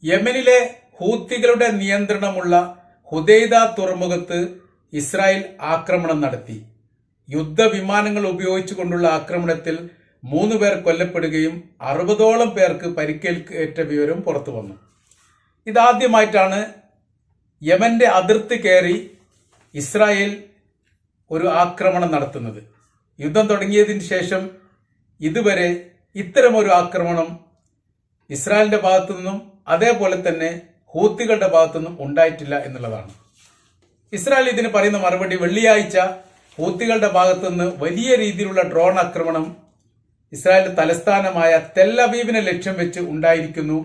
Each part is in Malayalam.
യമനിലെ ഹൂത്തികളുടെ നിയന്ത്രണമുള്ള ഹുദൈദ തുറമുഖത്ത് ഇസ്രായേൽ ആക്രമണം നടത്തി. യുദ്ധവിമാനങ്ങൾ ഉപയോഗിച്ചുകൊണ്ടുള്ള ആക്രമണത്തിൽ 3 പേർ കൊല്ലപ്പെടുകയും 60ഓളം പേർക്ക് പരിക്കേറ്റ വിവരം പുറത്തു വന്നു. ഇതാദ്യമായിട്ടാണ് യമന്റെ അതിർത്തി കയറി ഇസ്രായേൽ ഒരു ആക്രമണം നടത്തുന്നത്. യുദ്ധം തുടങ്ങിയതിന് ശേഷം ഇതുവരെ ഇത്തരമൊരു ആക്രമണം ഇസ്രായേലിന്റെ ഭാഗത്തു നിന്നും അതേപോലെ തന്നെ ഹൂത്തികളുടെ ഭാഗത്തു നിന്നും ഉണ്ടായിട്ടില്ല എന്നുള്ളതാണ്. ഇസ്രായേൽ ഇതിന് പറയുന്ന മറുപടി, വെള്ളിയാഴ്ച ഹൂത്തികളുടെ ഭാഗത്തു നിന്ന് വലിയ രീതിയിലുള്ള ഡ്രോൺ ആക്രമണം ഇസ്രായേലിന്റെ തലസ്ഥാനമായ തെല്ലവീവിനെ ലക്ഷ്യം വെച്ച് ഉണ്ടായിരിക്കുന്നു.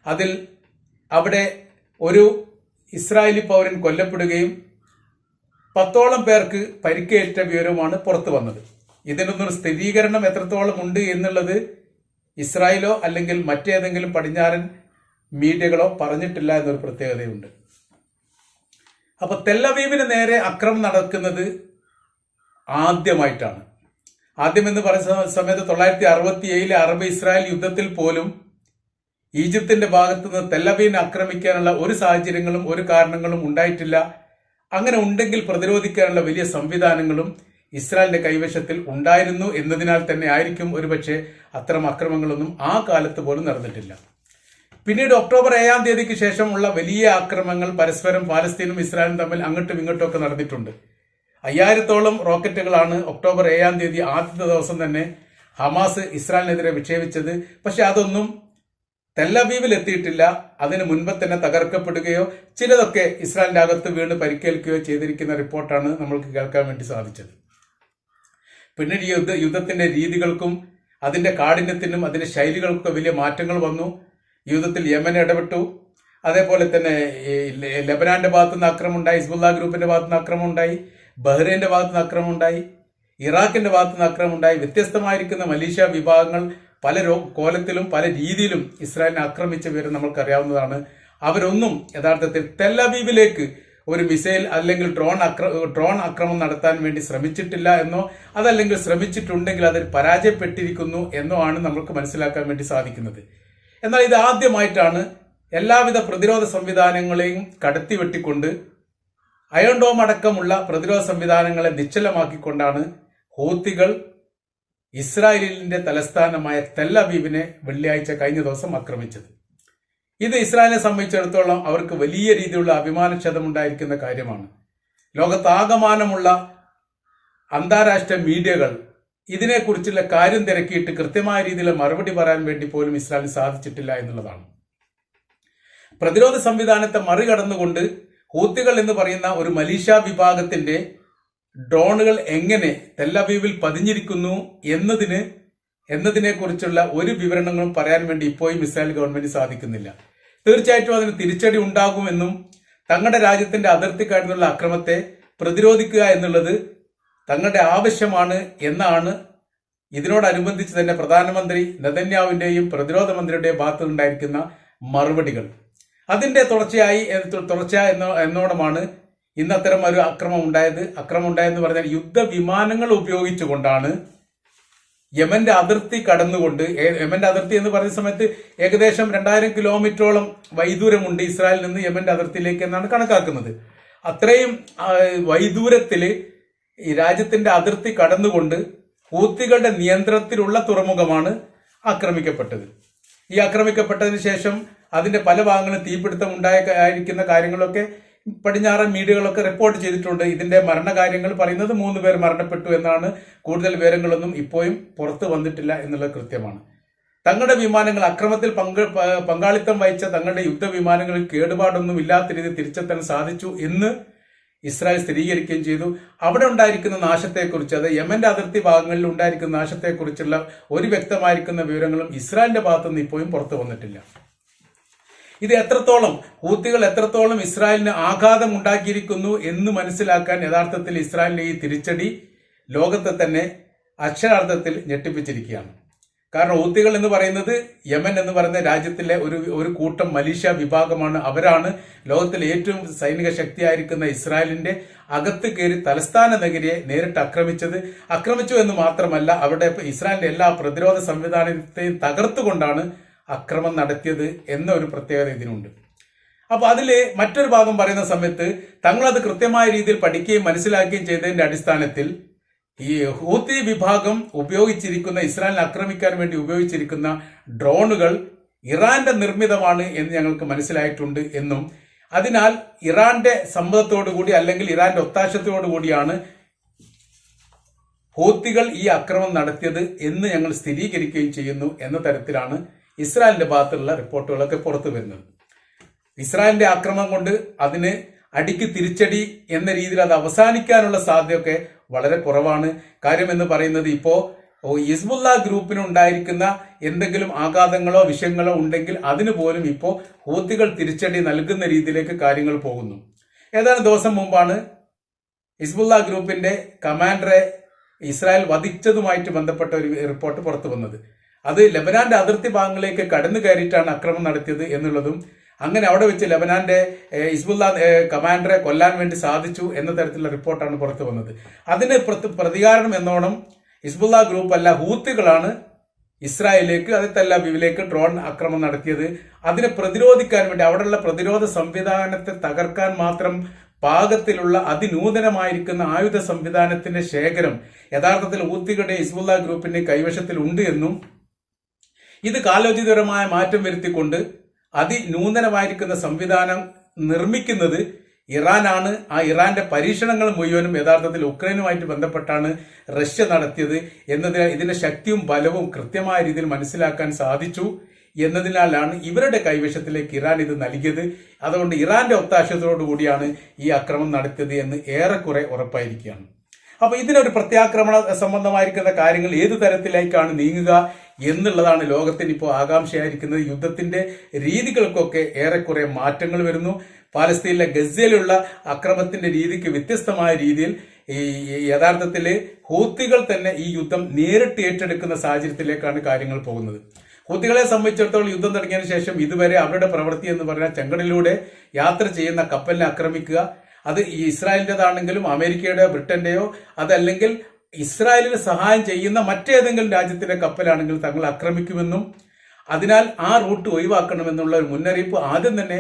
അതിൽ അവിടെ ഒരു ഇസ്രായേലി പൗരൻ കൊല്ലപ്പെടുകയും 10ഓളം പേർക്ക് പരിക്കേറ്റ വിവരവുമാണ് പുറത്തു വന്നത്. ഇതിനൊന്നും സ്ഥിരീകരണം എത്രത്തോളം ഉണ്ട് എന്നുള്ളത് ഇസ്രായേലോ അല്ലെങ്കിൽ മറ്റേതെങ്കിലും പടിഞ്ഞാറൻ മീഡിയകളോ പറഞ്ഞിട്ടില്ല എന്നൊരു പ്രത്യേകതയുണ്ട്. അപ്പൊ തെല്ലവീവിന് നേരെ ആക്രമണം നടക്കുന്നത് ആദ്യമായിട്ടാണ്. ആദ്യം എന്ന് പറയുന്ന സമയത്ത് 1967 അറബ് ഇസ്രായേൽ യുദ്ധത്തിൽ പോലും ഈജിപ്തിന്റെ ഭാഗത്തു നിന്ന് തെല്ലവീവിനെ ആക്രമിക്കാനുള്ള ഒരു സാഹചര്യങ്ങളും ഒരു കാരണങ്ങളും ഉണ്ടായിട്ടില്ല. അങ്ങനെ ഉണ്ടെങ്കിൽ പ്രതിരോധിക്കാനുള്ള വലിയ സംവിധാനങ്ങളും ഇസ്രായേലിന്റെ കൈവശത്തിൽ ഉണ്ടായിരുന്നു എന്നതിനാൽ തന്നെ ആയിരിക്കും ഒരുപക്ഷെ അത്തരം അക്രമങ്ങളൊന്നും ആ കാലത്ത് പോലും നടന്നിട്ടില്ല. പിന്നീട് ഒക്ടോബർ 7-ാം തീയതിക്ക് ശേഷമുള്ള വലിയ ആക്രമണങ്ങൾ പരസ്പരം പാലസ്തീനും ഇസ്രായേലും തമ്മിൽ അങ്ങോട്ടും ഇങ്ങോട്ടും ഒക്കെ നടന്നിട്ടുണ്ട്. 5000ഓളം റോക്കറ്റുകളാണ് ഒക്ടോബർ 7-ാം തീയതി ആദ്യത്തെ ദിവസം തന്നെ ഹമാസ് ഇസ്രായേലിനെതിരെ വിക്ഷേപിച്ചത്. പക്ഷെ അതൊന്നും തെല്ലവീവിൽ എത്തിയിട്ടില്ല. അതിന് മുൻപ് തന്നെ തകർക്കപ്പെടുകയോ ചിലതൊക്കെ ഇസ്രായേലിന്റെ അകത്ത് വീണ് പരിക്കേൽക്കുകയോ ചെയ്തിരിക്കുന്ന റിപ്പോർട്ടാണ് നമ്മൾക്ക് കേൾക്കാൻ വേണ്ടി സാധിച്ചത്. പിന്നീട് യുദ്ധത്തിന്റെ രീതികൾക്കും അതിന്റെ കാഠിന്യത്തിനും അതിന്റെ ശൈലികൾക്കൊക്കെ വലിയ മാറ്റങ്ങൾ വന്നു. യുദ്ധത്തിൽ യമൻ ഇടപെട്ടു. അതേപോലെ തന്നെ ലെബനാന്റെ ഭാഗത്തുനിന്ന് ആക്രമണം ഉണ്ടായി, ഹിസ്ബുള്ള ഗ്രൂപ്പിന്റെ ഭാഗത്തുനിന്ന് ആക്രമണം ഉണ്ടായി, ബഹ്റൈന്റെ ഭാഗത്തുനിന്ന് ആക്രമണം ഉണ്ടായി, ഇറാഖിന്റെ ഭാഗത്തുനിന്ന് ആക്രമണം ഉണ്ടായി. വ്യത്യസ്തമായിരിക്കുന്ന മലീഷ്യ വിഭാഗങ്ങൾ പല കോലത്തിലും പല രീതിയിലും ഇസ്രായേലിനെ ആക്രമിച്ച വിവരം നമ്മൾക്കറിയാവുന്നതാണ്. അവരൊന്നും യഥാർത്ഥത്തിൽ തെല്ലവീവിലേക്ക് ഒരു മിസൈൽ അല്ലെങ്കിൽ ഡ്രോൺ ആക്രമണം നടത്താൻ വേണ്ടി ശ്രമിച്ചിട്ടില്ല എന്നോ അതല്ലെങ്കിൽ ശ്രമിച്ചിട്ടുണ്ടെങ്കിൽ അതിൽ പരാജയപ്പെട്ടിരിക്കുന്നു എന്നോ ആണ് നമുക്ക് മനസ്സിലാക്കാൻ വേണ്ടി സാധിക്കുന്നത്. എന്നാൽ ഇത് ആദ്യമായിട്ടാണ് എല്ലാവിധ പ്രതിരോധ സംവിധാനങ്ങളെയും കടത്തിവെട്ടിക്കൊണ്ട് അയൺ ഡോം അടക്കമുള്ള പ്രതിരോധ സംവിധാനങ്ങളെ നിശ്ചലമാക്കിക്കൊണ്ടാണ് ഹൂത്തികൾ ഇസ്രായേലിന്റെ തലസ്ഥാനമായ തെല്ലവീവിനെ വെള്ളിയാഴ്ച കഴിഞ്ഞ ദിവസം ആക്രമിച്ചത്. ഇത് ഇസ്രായേലിനെ സംബന്ധിച്ചിടത്തോളം അവർക്ക് വലിയ രീതിയിലുള്ള അഭിമാനക്ഷതമുണ്ടായിരിക്കുന്ന കാര്യമാണ്. ലോകത്താകമാനമുള്ള അന്താരാഷ്ട്ര മീഡിയകൾ ഇതിനെക്കുറിച്ചുള്ള കാര്യം തിരക്കിയിട്ട് കൃത്യമായ രീതിയിൽ മറുപടി പറയാൻ വേണ്ടി പോലും ഇസ്രായേലിന് സാധിച്ചിട്ടില്ല എന്നുള്ളതാണ്. പ്രതിരോധ സംവിധാനത്തെ മറികടന്നുകൊണ്ട് ഹൂത്തികൾ എന്ന് പറയുന്ന ഒരു മലീഷ്യ വിഭാഗത്തിന്റെ ഡ്രോണുകൾ എങ്ങനെ തെല്ലവീവിൽ പതിഞ്ഞിരിക്കുന്നു എന്നതിനെ കുറിച്ചുള്ള ഒരു വിവരണങ്ങളും പറയാൻ വേണ്ടി ഇപ്പോഴും ഇസ്രായേൽ ഗവൺമെന്റ് സാധിക്കുന്നില്ല. തീർച്ചയായിട്ടും അതിന് തിരിച്ചടി ഉണ്ടാകുമെന്നും തങ്ങളുടെ രാജ്യത്തിന്റെ അതിർത്തിക്കാരുന്നുള്ള അക്രമത്തെ പ്രതിരോധിക്കുക എന്നുള്ളത് തങ്ങളുടെ ആവശ്യമാണ് എന്നാണ് ഇതിനോടനുബന്ധിച്ച് തന്നെ പ്രധാനമന്ത്രി നെതന്യാഹുവിന്റെയും പ്രതിരോധ മന്ത്രിയുടെയും ഭാഗത്തുനിന്നുണ്ടായിരിക്കുന്ന മറുപടികൾ. അതിന്റെ തുടർച്ചയായി എന്നോണമാണ് ഇന്നത്തരം ഒരു അക്രമം ഉണ്ടായെന്ന് പറഞ്ഞാൽ യുദ്ധവിമാനങ്ങൾ ഉപയോഗിച്ചുകൊണ്ടാണ് യമന്റെ അതിർത്തി കടന്നുകൊണ്ട്, യമന്റെ അതിർത്തി എന്ന് പറയുന്ന സമയത്ത് ഏകദേശം 2000 കിലോമീറ്ററോളം വൈദൂരമുണ്ട് ഇസ്രായേലിൽ നിന്ന് യമന്റെ അതിർത്തിയിലേക്ക് എന്നാണ് കണക്കാക്കുന്നത്. അത്രയും വൈദൂരത്തില് ഈ രാജ്യത്തിന്റെ അതിർത്തി കടന്നുകൊണ്ട് ഹൂത്തികളുടെ നിയന്ത്രണത്തിലുള്ള തുറമുഖമാണ് ആക്രമിക്കപ്പെട്ടത്. ഈ ആക്രമിക്കപ്പെട്ടതിന് ശേഷം അതിന്റെ പല ഭാഗങ്ങളും തീപിടുത്തം ഉണ്ടായിരിക്കുന്ന കാര്യങ്ങളൊക്കെ പടിഞ്ഞാറൻ മീഡിയകളൊക്കെ റിപ്പോർട്ട് ചെയ്തിട്ടുണ്ട്. ഇതിന്റെ മരണകാര്യങ്ങൾ പറയുന്നത് 3 പേർ മരണപ്പെട്ടു എന്നാണ്. കൂടുതൽ വിവരങ്ങളൊന്നും ഇപ്പോഴും പുറത്തു വന്നിട്ടില്ല എന്നുള്ളത് കൃത്യമാണ്. തങ്ങളുടെ വിമാനങ്ങൾ അക്രമത്തിൽ പങ്കാളിത്തം വഹിച്ച തങ്ങളുടെ യുദ്ധവിമാനങ്ങളിൽ കേടുപാടൊന്നും ഇല്ലാത്ത രീതിയിൽ തിരിച്ചെത്താൻ സാധിച്ചു എന്ന് ഇസ്രായേൽ സ്ഥിരീകരിക്കുകയും ചെയ്തു. അവിടെ ഉണ്ടായിരിക്കുന്ന നാശത്തെക്കുറിച്ച്, അത് യമന്റെ അതിർത്തി ഭാഗങ്ങളിൽ ഉണ്ടായിരിക്കുന്ന നാശത്തെക്കുറിച്ചുള്ള ഒരു വ്യക്തമായിരിക്കുന്ന വിവരങ്ങളും ഇസ്രായേലിന്റെ ഭാഗത്തുനിന്ന് ഇപ്പോഴും പുറത്തു വന്നിട്ടില്ല. ഇത് ഹൂത്തികൾ എത്രത്തോളം ഇസ്രായേലിന് ആഘാതം ഉണ്ടാക്കിയിരിക്കുന്നു എന്ന് മനസ്സിലാക്കാൻ യഥാർത്ഥത്തിൽ ഇസ്രായേലിന്റെ ഈ തിരിച്ചടി ലോകത്തെ തന്നെ അക്ഷരാർത്ഥത്തിൽ ഞെട്ടിപ്പിച്ചിരിക്കുകയാണ്. കാരണം ഹൂത്തികൾ എന്ന് പറയുന്നത് യമൻ എന്ന് പറയുന്ന രാജ്യത്തിലെ ഒരു കൂട്ടം മലീഷ്യ വിഭാഗമാണ്. അവരാണ് ലോകത്തിലെ ഏറ്റവും സൈനിക ശക്തിയായിരിക്കുന്ന ഇസ്രായേലിന്റെ അകത്ത് കയറി തലസ്ഥാന നഗരിയെ നേരിട്ട് ആക്രമിച്ചു എന്ന് മാത്രമല്ല അവിടെ ഇസ്രായേലിന്റെ എല്ലാ പ്രതിരോധ സംവിധാനത്തെയും തകർത്തുകൊണ്ടാണ് അക്രമം നടത്തിയത് എന്ന ഒരു പ്രത്യേകത ഇതിനുണ്ട്. അപ്പൊ അതില് മറ്റൊരു ഭാഗം പറയുന്ന സമയത്ത് തങ്ങളത് കൃത്യമായ രീതിയിൽ പഠിക്കുകയും മനസ്സിലാക്കുകയും ചെയ്തതിന്റെ അടിസ്ഥാനത്തിൽ ഈ ഹൂത്തി വിഭാഗം ഉപയോഗിച്ചിരിക്കുന്ന, ഇസ്രായേലിനെ ആക്രമിക്കാൻ വേണ്ടി ഉപയോഗിച്ചിരിക്കുന്ന ഡ്രോണുകൾ ഇറാന്റെ നിർമ്മിതമാണ് എന്ന് ഞങ്ങൾക്ക് മനസ്സിലായിട്ടുണ്ട് എന്നും, അതിനാൽ ഇറാന്റെ സമ്മതത്തോടുകൂടി അല്ലെങ്കിൽ ഇറാന്റെ ഒത്താശത്തോടുകൂടിയാണ് ഹൂത്തികൾ ഈ അക്രമം നടത്തിയത് എന്ന് ഞങ്ങൾ സ്ഥിരീകരിക്കുകയും ചെയ്യുന്നു എന്ന തരത്തിലാണ് ഇസ്രായേലിന്റെ ഭാഗത്തുള്ള റിപ്പോർട്ടുകളൊക്കെ പുറത്തു വരുന്നത്. ഇസ്രായേലിന്റെ ആക്രമണം കൊണ്ട് അതിന് അടിക്ക് തിരിച്ചടി എന്ന രീതിയിൽ അത് അവസാനിക്കാനുള്ള സാധ്യതയൊക്കെ വളരെ കുറവാണ്. കാര്യമെന്ന് പറയുന്നത് ഇപ്പോ ഹിസ്ബുള്ള ഗ്രൂപ്പിന് ഉണ്ടായിരിക്കുന്ന എന്തെങ്കിലും ആഘാതങ്ങളോ വിഷയങ്ങളോ ഉണ്ടെങ്കിൽ അതിന് പോലും ഇപ്പോൾ ഹൂത്തികൾ തിരിച്ചടി നൽകുന്ന രീതിയിലേക്ക് കാര്യങ്ങൾ പോകുന്നു. ഏതാനും ദിവസം മുമ്പാണ് ഹിസ്ബുള്ള ഗ്രൂപ്പിന്റെ കമാൻഡറെ ഇസ്രായേൽ വധിച്ചതുമായിട്ട് ബന്ധപ്പെട്ട ഒരു റിപ്പോർട്ട് പുറത്തു വന്നത്. അത് ലെബനാന്റെ അതിർത്തി ഭാഗങ്ങളിലേക്ക് കടന്നു കയറിയിട്ടാണ് ആക്രമണം നടത്തിയത് എന്നുള്ളതും, അങ്ങനെ അവിടെ വെച്ച് ലെബനാന്റെ ഹിസ്ബുള്ള കമാൻഡറെ കൊല്ലാൻ വേണ്ടി സാധിച്ചു എന്ന തരത്തിലുള്ള റിപ്പോർട്ടാണ് പുറത്തു വന്നത്. അതിന് പ്രതികാരം എന്നോണം ഹിസ്ബുള്ള ഗ്രൂപ്പ് അല്ല, ഹൂത്തികളാണ് ഇസ്രായേലിലേക്ക്, അത് തെല്ലവീവിലേക്ക് ഡ്രോൺ ആക്രമണം നടത്തിയത്. അതിനെ പ്രതിരോധിക്കാൻ വേണ്ടി അവിടെയുള്ള പ്രതിരോധ സംവിധാനത്തെ തകർക്കാൻ മാത്രം പാകത്തിലുള്ള അതിനൂതനമായിരിക്കുന്ന ആയുധ സംവിധാനത്തിന്റെ ശേഖരം യഥാർത്ഥത്തിൽ ഹൂത്തികളുടെ ഹിസ്ബുള്ള ഗ്രൂപ്പിന്റെ കൈവശത്തിൽ ഉണ്ട് എന്നും, ഇത് കാലോചിതപരമായ മാറ്റം വരുത്തിക്കൊണ്ട് അതിനൂതനമായിരിക്കുന്ന സംവിധാനം നിർമ്മിക്കുന്നത് ഇറാനാണ്. ആ ഇറാന്റെ പരീക്ഷണങ്ങൾ മുഴുവനും യഥാർത്ഥത്തിൽ ഉക്രൈനുമായിട്ട് ബന്ധപ്പെട്ടാണ് റഷ്യ നടത്തിയത് എന്നതിനാൽ ഇതിന്റെ ശക്തിയും ബലവും കൃത്യമായ രീതിയിൽ മനസ്സിലാക്കാൻ സാധിച്ചു എന്നതിനാലാണ് ഇവരുടെ കൈവശത്തിലേക്ക് ഇറാൻ ഇത് നൽകിയത്. അതുകൊണ്ട് ഇറാന്റെ ഒത്താശയത്തോടു കൂടിയാണ് ഈ ആക്രമണം നടത്തിയത് എന്ന് ഏറെക്കുറെ ഉറപ്പായിരിക്കുകയാണ്. അപ്പൊ ഇതിനൊരു പ്രത്യാക്രമണ സംബന്ധമായിരിക്കുന്ന കാര്യങ്ങൾ ഏതു തരത്തിലേക്കാണ് നീങ്ങുക എന്നുള്ളതാണ് ലോകത്തിന് ഇപ്പോൾ ആകാംക്ഷയായിരിക്കുന്നത്. യുദ്ധത്തിന്റെ രീതികൾക്കൊക്കെ ഏറെക്കുറെ മാറ്റങ്ങൾ വരുന്നു. പാലസ്തീനിലെ ഗസയിലുള്ള അക്രമത്തിന്റെ രീതിക്ക് വ്യത്യസ്തമായ രീതിയിൽ ഈ യഥാർത്ഥത്തില് ഹൂത്തികൾ തന്നെ ഈ യുദ്ധം നേരിട്ട് ഏറ്റെടുക്കുന്ന സാഹചര്യത്തിലേക്കാണ് കാര്യങ്ങൾ പോകുന്നത്. ഹൂത്തികളെ സംബന്ധിച്ചിടത്തോളം യുദ്ധം തുടങ്ങിയതിനു ശേഷം ഇതുവരെ അവരുടെ പ്രവൃത്തി എന്ന് പറഞ്ഞാൽ ചെങ്കടലിലൂടെ യാത്ര ചെയ്യുന്ന കപ്പലിനെ ആക്രമിക്കുക. അത് ഈ ഇസ്രായേലിന്റേതാണെങ്കിലും അമേരിക്കയുടെ ബ്രിട്ടന്റെയോ അതല്ലെങ്കിൽ ഇസ്രായേലിന് സഹായം ചെയ്യുന്ന മറ്റേതെങ്കിലും രാജ്യത്തിന്റെ കപ്പലാണെങ്കിൽ തങ്ങൾ ആക്രമിക്കുമെന്നും, അതിനാൽ ആ റൂട്ട് ഒഴിവാക്കണമെന്നുള്ള ഒരു മുന്നറിയിപ്പ് ആദ്യം തന്നെ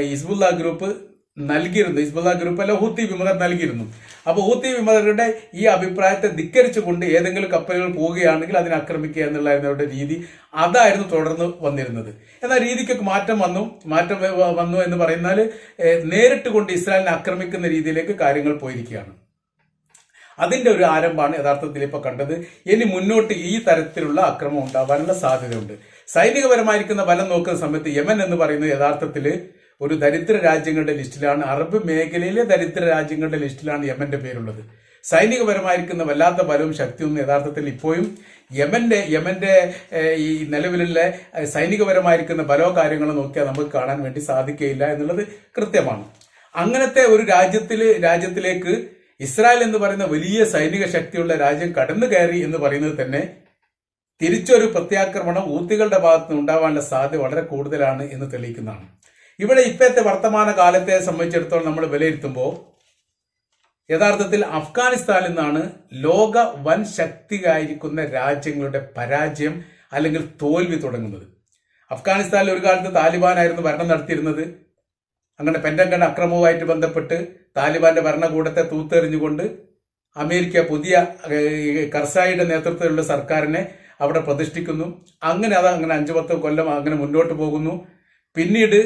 ഹിസ്ബുള്ള ഗ്രൂപ്പ് നൽകിയിരുന്നു. ഹിസ്ബുള്ള ഗ്രൂപ്പ് അല്ല, ഹൂത്തി വിമതർ നൽകിയിരുന്നു. അപ്പോൾ ഹൂത്തി വിമതരുടെ ഈ അഭിപ്രായത്തെ ധിക്കരിച്ചുകൊണ്ട് ഏതെങ്കിലും കപ്പലുകൾ പോവുകയാണെങ്കിൽ അതിനെ ആക്രമിക്കുക എന്നുള്ളതായിരുന്നു അവരുടെ രീതി. അതായിരുന്നു തുടർന്ന് വന്നിരുന്നത്. എന്നാൽ രീതിക്കൊക്കെ മാറ്റം വന്നു എന്ന് പറയുന്നാൽ നേരിട്ട് കൊണ്ട് ഇസ്രായേലിനെ ആക്രമിക്കുന്ന രീതിയിലേക്ക് കാര്യങ്ങൾ പോയിരിക്കുകയാണ്. അതിന്റെ ഒരു ആരംഭമാണ് യഥാർത്ഥത്തിൽ ഇപ്പൊ കണ്ടത്. ഇനി മുന്നോട്ട് ഈ തരത്തിലുള്ള അക്രമം ഉണ്ടാവാനുള്ള സാധ്യതയുണ്ട്. സൈനികപരമായിരിക്കുന്ന ബലം നോക്കുന്ന സമയത്ത് യമൻ എന്ന് പറയുന്നത് യഥാർത്ഥത്തിൽ ഒരു ദരിദ്ര രാജ്യങ്ങളുടെ ലിസ്റ്റിലാണ്, അറബ് മേഖലയിലെ ദരിദ്ര രാജ്യങ്ങളുടെ ലിസ്റ്റിലാണ് യമന്റെ പേരുള്ളത്. സൈനികപരമായിരിക്കുന്ന വല്ലാത്ത ബലവും ശക്തിയൊന്നും യഥാർത്ഥത്തിൽ ഇപ്പോഴും യമന്റെ ഈ നിലവിലുള്ള സൈനികപരമായിരിക്കുന്ന ബലോ കാര്യങ്ങളോ നോക്കിയാൽ നമുക്ക് കാണാൻ വേണ്ടി സാധിക്കുകയില്ല എന്നുള്ളത് കൃത്യമാണ്. അങ്ങനത്തെ ഒരു രാജ്യത്തിലേക്ക് ഇസ്രായേൽ എന്ന് പറയുന്ന വലിയ സൈനിക ശക്തിയുള്ള രാജ്യം കടന്നു കയറി എന്ന് പറയുന്നത് തന്നെ തിരിച്ചൊരു പ്രത്യാക്രമണം ഹൂത്തികളുടെ ഭാഗത്ത് നിന്ന് ഉണ്ടാവാനുള്ള സാധ്യത വളരെ കൂടുതലാണ് എന്ന് തെളിയിക്കുന്നതാണ്. ഇവിടെ ഇപ്പോഴത്തെ വർത്തമാന കാലത്തെ സംബന്ധിച്ചിടത്തോളം നമ്മൾ വിലയിരുത്തുമ്പോൾ യഥാർത്ഥത്തിൽ അഫ്ഗാനിസ്ഥാനിൽ നിന്നാണ് ലോക വൻ ശക്തിയായിരിക്കുന്ന രാജ്യങ്ങളുടെ പരാജയം അല്ലെങ്കിൽ തോൽവി തുടങ്ങുന്നത്. അഫ്ഗാനിസ്ഥാനിൽ ഒരു കാലത്ത് താലിബാനായിരുന്നു ഭരണം നടത്തിയിരുന്നത്. അങ്ങനെ പെന്റഗൺ അക്രമവുമായിട്ട് ബന്ധപ്പെട്ട് താലിബാന്റെ ഭരണകൂടത്തെ തൂത്തെറിഞ്ഞുകൊണ്ട് അമേരിക്ക പുതിയ കർസായിയുടെ നേതൃത്വത്തിലുള്ള സർക്കാരിനെ അവിടെ പ്രതിഷ്ഠിക്കുന്നു. അങ്ങനെ 5-10 കൊല്ലം അങ്ങനെ മുന്നോട്ട് പോകുന്നു. പിന്നീട്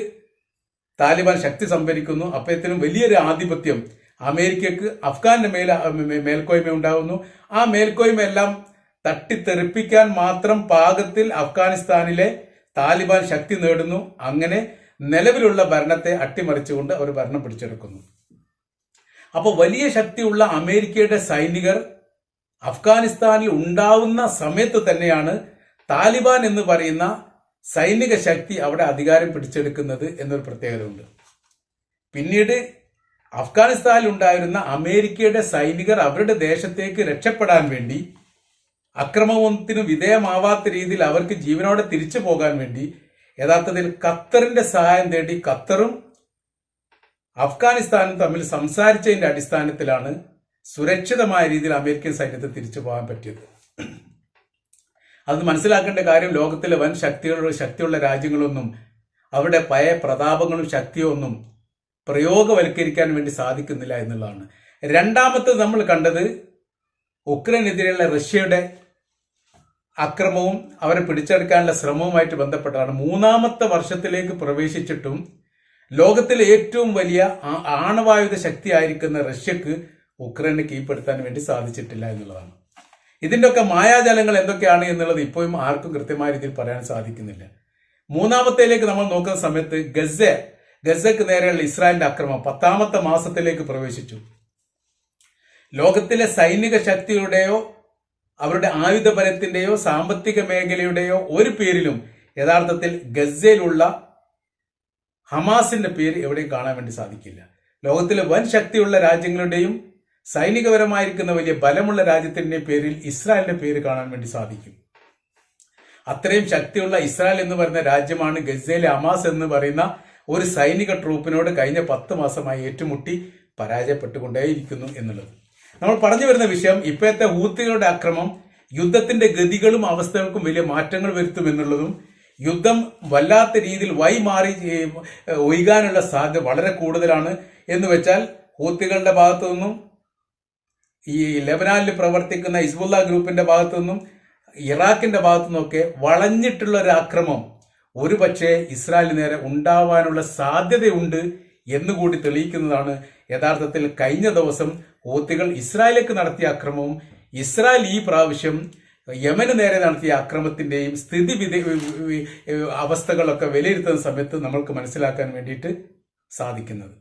താലിബാൻ ശക്തി സംഭരിക്കുന്നു. അപ്പോഴത്തേനും വലിയൊരു ആധിപത്യം അമേരിക്കക്ക് അഫ്ഗാന്റെ മേൽക്കോയ്മ ഉണ്ടാകുന്നു. ആ മേൽക്കോയ്മയെല്ലാം തട്ടിത്തെറിപ്പിക്കാൻ മാത്രം പാകത്തിൽ അഫ്ഗാനിസ്ഥാനിലെ താലിബാൻ ശക്തി നേടുന്നു. അങ്ങനെ നിലവിലുള്ള ഭരണത്തെ അട്ടിമറിച്ചുകൊണ്ട് അവർ ഭരണം പിടിച്ചെടുക്കുന്നു. അപ്പോൾ വലിയ ശക്തിയുള്ള അമേരിക്കയുടെ സൈനികർ അഫ്ഗാനിസ്ഥാനിൽ ഉണ്ടാവുന്ന സമയത്ത് തന്നെയാണ് താലിബാൻ എന്ന് പറയുന്ന സൈനിക ശക്തി അവിടെ അധികാരം പിടിച്ചെടുക്കുന്നത് എന്നൊരു പ്രത്യേകത ഉണ്ട്. പിന്നീട് അഫ്ഗാനിസ്ഥാനിൽ ഉണ്ടായിരുന്ന അമേരിക്കയുടെ സൈനികർ അവരുടെ ദേശത്തേക്ക് രക്ഷപ്പെടാൻ വേണ്ടി അക്രമത്തിന് വിധേയമാവാത്ത രീതിയിൽ അവർക്ക് ജീവനോടെ തിരിച്ചു പോകാൻ വേണ്ടി യഥാർത്ഥത്തിൽ ഖത്തറിന്റെ സഹായം തേടി ഖത്തറും അഫ്ഗാനിസ്ഥാനും തമ്മിൽ സംസാരിച്ചതിന്റെ അടിസ്ഥാനത്തിലാണ് സുരക്ഷിതമായ രീതിയിൽ അമേരിക്കൻ സൈന്യത്തെ തിരിച്ചു പോകാൻ പറ്റിയത്. അത് മനസ്സിലാക്കേണ്ട കാര്യം, ലോകത്തിലെ വൻ ശക്തിയുള്ള രാജ്യങ്ങളൊന്നും അവരുടെ പഴയ പ്രതാപങ്ങളും ശക്തിയോ ഒന്നും പ്രയോഗവൽക്കരിക്കാൻ വേണ്ടി സാധിക്കുന്നില്ല എന്നുള്ളതാണ്. രണ്ടാമത്തെ നമ്മൾ കണ്ടത് ഉക്രൈനെതിരെയുള്ള റഷ്യയുടെ അക്രമവും അവരെ പിടിച്ചെടുക്കാനുള്ള ശ്രമവുമായിട്ട് ബന്ധപ്പെട്ടാണ്. മൂന്നാമത്തെ വർഷത്തിലേക്ക് പ്രവേശിച്ചിട്ടും ലോകത്തിലെ ഏറ്റവും വലിയ ആണവായുധ ശക്തിയായിരിക്കുന്ന റഷ്യക്ക് ഉക്രൈനെ കീഴ്പ്പെടുത്താൻ വേണ്ടി സാധിച്ചിട്ടില്ല എന്നുള്ളതാണ്. ഇതിന്റെ ഒക്കെ മായാജാലങ്ങൾ എന്തൊക്കെയാണ് എന്നുള്ളത് ഇപ്പോഴും ആർക്കും കൃത്യമായ രീതിയിൽ പറയാൻ സാധിക്കുന്നില്ല. മൂന്നാമത്തേലേക്ക് നമ്മൾ നോക്കുന്ന സമയത്ത് ഗസക്ക് നേരെയുള്ള ഇസ്രായേലിന്റെ ആക്രമണം 10ാമത്തെ മാസത്തിലേക്ക് പ്രവേശിച്ചു. ലോകത്തിലെ സൈനിക ശക്തിയുടെയോ അവരുടെ ആയുധബലത്തിന്റെയോ സാമ്പത്തിക മേഖലയുടെയോ ഒരു പേരിലും യഥാർത്ഥത്തിൽ ഗസയിലുള്ള ഹമാസിന്റെ പേര് എവിടെയും കാണാൻ വേണ്ടി സാധിക്കില്ല. ലോകത്തിലെ വൻ ശക്തിയുള്ള രാജ്യങ്ങളുടെയും സൈനികപരമായിരിക്കുന്ന വലിയ ബലമുള്ള രാജ്യത്തിന്റെ പേരിൽ ഇസ്രായേലിന്റെ പേര് കാണാൻ വേണ്ടി സാധിക്കും. അത്രയും ശക്തിയുള്ള ഇസ്രായേൽ എന്ന് പറയുന്ന രാജ്യമാണ് ഗസയിലെ ഹമാസ് എന്ന് പറയുന്ന ഒരു സൈനിക ട്രൂപ്പിനോട് കഴിഞ്ഞ 10 മാസമായി ഏറ്റുമുട്ടി പരാജയപ്പെട്ടുകൊണ്ടേയിരിക്കുന്നു എന്നുള്ളത്. നമ്മൾ പറഞ്ഞു വരുന്ന വിഷയം, ഇപ്പോഴത്തെ ഹൂത്തികളുടെ അക്രമം യുദ്ധത്തിന്റെ ഗതികളും അവസ്ഥകൾക്കും വലിയ മാറ്റങ്ങൾ വരുത്തും എന്നുള്ളതും, യുദ്ധം വല്ലാത്ത രീതിയിൽ വഴിമാറി ഒഴുകാനുള്ള സാധ്യത വളരെ കൂടുതലാണ്. എന്ന് വെച്ചാൽ ഹൂത്തികളുടെ ഭാഗത്തു നിന്നും ഈ ലെബനാനിൽ പ്രവർത്തിക്കുന്ന ഹിസ്ബുള്ള ഗ്രൂപ്പിന്റെ ഭാഗത്തു നിന്നും ഇറാഖിന്റെ ഭാഗത്തു നിന്നൊക്കെ വളഞ്ഞിട്ടുള്ള ഒരു ആക്രമം ഒരുപക്ഷെ ഇസ്രായേലിന് നേരെ ഉണ്ടാവാനുള്ള സാധ്യതയുണ്ട് എന്നുകൂടി തെളിയിക്കുന്നതാണ് യഥാർത്ഥത്തിൽ കഴിഞ്ഞ ദിവസം ഹൂത്തികൾ ഇസ്രായേലിലേക്ക് നടത്തിയ ആക്രമവും ഇസ്രായേൽ ഈ പ്രാവശ്യം യമന് നേരെ നടത്തിയ ആക്രമത്തിന്റെയും അവസ്ഥകളൊക്കെ വിലയിരുത്തുന്ന സമയത്ത് നമ്മൾക്ക് മനസ്സിലാക്കാൻ വേണ്ടിയിട്ട് സാധിക്കുന്നത്.